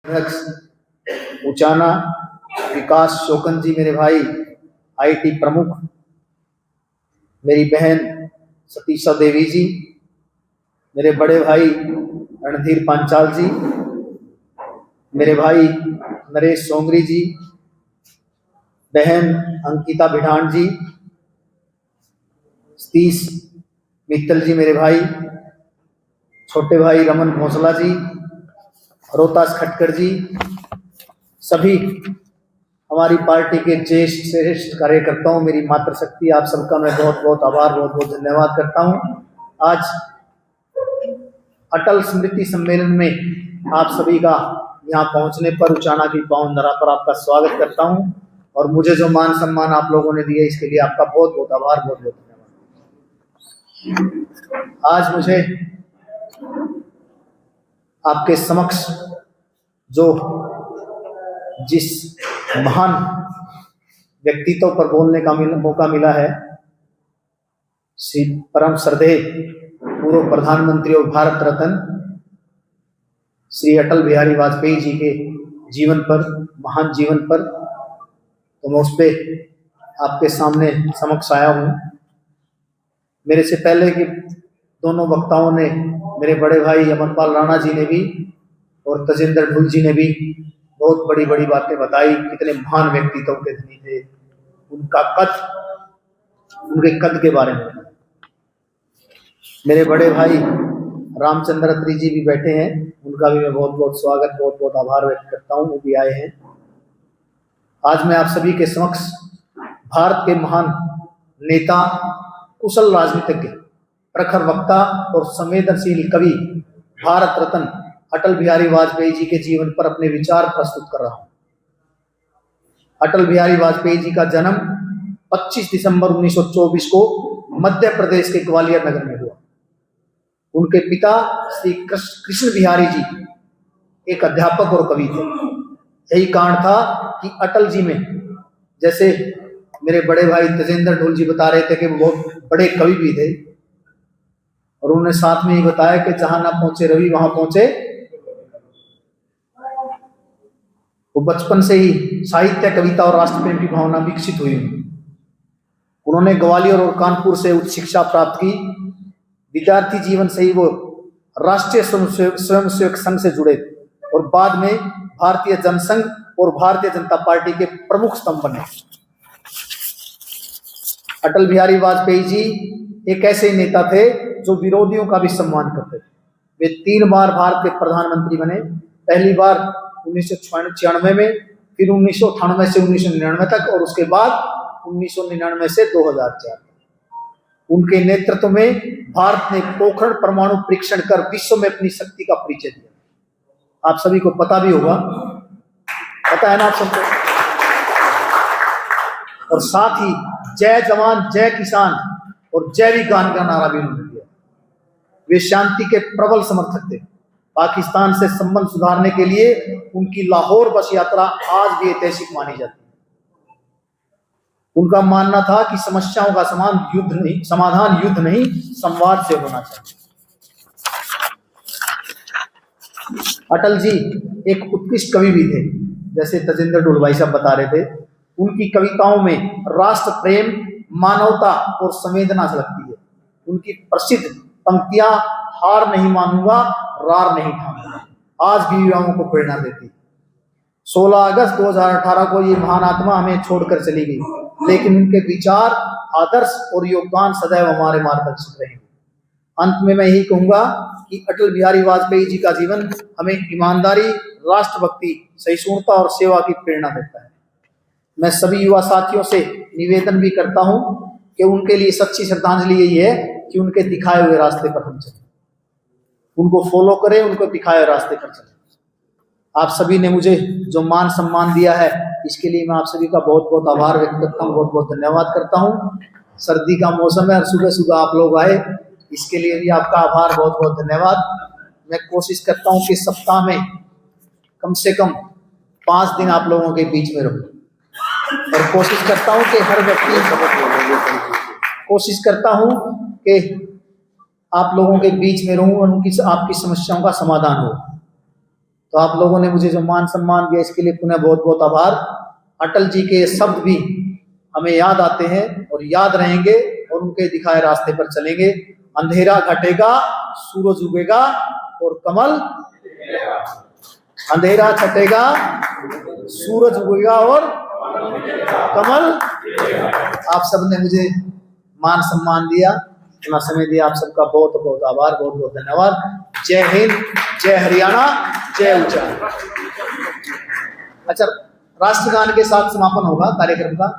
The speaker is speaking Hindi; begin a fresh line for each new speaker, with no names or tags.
अध्यक्ष उचाना विकास शोकन जी, मेरे भाई आईटी प्रमुख, मेरी बहन सतीशा देवी जी, मेरे बड़े भाई रणधीर पांचाल जी, मेरे भाई नरेश सोंगरी जी, बहन अंकिता भिठान जी, सतीश मित्तल जी, मेरे भाई छोटे भाई रमन भोसला जी, रोहतास खटकर जी, सभी हमारी पार्टी के ज्येष्ठ श्रेष्ठ कार्यकर्ताओं, मेरी मातृशक्ति, आप सबका मैं बहुत बहुत आभार, बहुत बहुत धन्यवाद करता हूं। आज अटल स्मृति सम्मेलन में आप सभी का यहाँ पहुंचने पर, उचाना की पावन धरा पर आपका स्वागत करता हूं और मुझे जो मान सम्मान आप लोगों ने दिया इसके लिए आपका बहुत बहुत आभार, बहुत बहुत धन्यवाद। आज मुझे आपके समक्ष जो जिस महान व्यक्तित्व पर बोलने का मौका मिला है, श्री परम श्रद्धेय पूर्व प्रधानमंत्री और भारत रत्न श्री अटल बिहारी वाजपेयी जी के जीवन पर, महान जीवन पर, तो मैं उस पर आपके सामने समक्ष आया हूँ। मेरे से पहले के दोनों वक्ताओं ने, मेरे बड़े भाई अमरपाल राणा जी ने भी और तजेंद्र ढुल जी ने भी बहुत बड़ी बड़ी बातें बताई, कितने महान व्यक्तित्व के धनी थे, उनका कद, उनके कद के बारे में। मेरे बड़े भाई रामचंद्र अत्री जी भी बैठे हैं, उनका भी मैं बहुत बहुत स्वागत, बहुत बहुत आभार व्यक्त करता हूँ, वो भी आए हैं। आज मैं आप सभी के समक्ष भारत के महान नेता, कुशल राजनीतिज्ञ, प्रखर वक्ता और संवेदनशील कवि, भारत रत्न अटल बिहारी वाजपेयी जी के जीवन पर अपने विचार प्रस्तुत कर रहा हूं। अटल बिहारी वाजपेयी जी का जन्म 25 दिसंबर 1924 को मध्य प्रदेश के ग्वालियर नगर में हुआ। उनके पिता श्री कृष्ण बिहारी जी एक अध्यापक और कवि थे। यही कारण था कि अटल जी में, जैसे मेरे बड़े भाई तजेंद्र ढोल जी बता रहे थे कि वो बहुत बड़े कवि भी थे, और उन्होंने साथ में ही बताया कि जहां ना पहुंचे रवि वहां पहुंचे। वो बचपन से ही साहित्य, कविता और राष्ट्रप्रेम की भावना विकसित हुई। उन्होंने ग्वालियर और कानपुर से उच्च शिक्षा प्राप्त की। विद्यार्थी जीवन से ही वो राष्ट्रीय स्वयंसेवक संघ से जुड़े और बाद में भारतीय जनसंघ और भारतीय जनता पार्टी के प्रमुख स्तंभ बने। अटल बिहारी वाजपेयी जी एक ऐसे नेता थे जो विरोधियों का भी सम्मान करते थे। वे 3 बार भारत के प्रधानमंत्री बने, पहली बार 1996 में, फिर 1998 से 1999 तक, और उसके बाद 1999 से 2004। उनके नेतृत्व में भारत ने पोखरण परमाणु परीक्षण कर विश्व में अपनी शक्ति का परिचय दिया। आप सभी को पता भी होगा, पता है ना आप सबको। और साथ ही जय जवान जय किसान और जय विज्ञान का नारा भी उन्होंने दिया। वे शांति के प्रबल समर्थक थे। पाकिस्तान से संबंध सुधारने के लिए उनकी लाहौर बस यात्रा आज भी ऐतिहासिक मानी जाती है। उनका मानना था कि समस्याओं का समाधान युद्ध नहीं, संवाद से होना चाहिए। अटल जी एक उत्कृष्ट कवि भी थे, जैसे तजेंद्र ढोल भाई साहब बता रहे थे। उनकी कविताओं में राष्ट्र प्रेम, मानवता और संवेदना झलकती है। उनकी प्रसिद्ध पंक्तियां हार नहीं मानूंगा, रार नहीं ठानूंगा, आज भी युवाओं को प्रेरणा देती। 16 अगस्त 2018 को ये महान आत्मा हमें छोड़कर चली गई, लेकिन उनके विचार, आदर्श और योगदान सदैव हमारे मार्गदर्शक रहेंगे। अंत में मैं यही कहूंगा कि अटल बिहारी वाजपेयी जी का जीवन हमें ईमानदारी, राष्ट्रभक्ति, सहिष्णुता और सेवा की प्रेरणा देता है। मैं सभी युवा साथियों से निवेदन भी करता हूं कि उनके लिए सच्ची श्रद्धांजलि यही है कि उनके दिखाए हुए रास्ते पर हम चलें, उनको फॉलो करें, उनको दिखाए हुए रास्ते पर चलें। आप सभी ने मुझे जो मान सम्मान दिया है, इसके लिए मैं आप सभी का बहुत बहुत आभार व्यक्त करता हूँ, बहुत बहुत धन्यवाद करता हूँ। सर्दी का मौसम है और सुबह सुबह आप लोग आए, इसके लिए भी आपका आभार, बहुत बहुत धन्यवाद। मैं कोशिश करता हूँ कि सप्ताह में कम से कम 5 दिन आप लोगों के बीच में रहूँ, और कोशिश करता हूँ कि हर व्यक्ति, कोशिश करता हूँ कि आप लोगों के बीच में रहूँ और उनकी, आपकी समस्याओं का समाधान हो। तो आप लोगों ने मुझे जो मान सम्मान दिया इसके लिए पुनः बहुत बहुत आभार। अटल जी के शब्द भी हमें याद आते हैं और याद रहेंगे और उनके दिखाए रास्ते पर चलेंगे। अंधेरा घटेगा, सूरज उगेगा और कमल, अंधेरा छटेगा, सूरज उगेगा और कमल। आप सबने मुझे मान सम्मान दिया, इतना समय दिया, आप सबका बहुत बहुत आभार, बहुत बहुत धन्यवाद। जय हिंद, जय हरियाणा, जय उच्चारण। अच्छा, राष्ट्रगान के साथ समापन होगा कार्यक्रम का।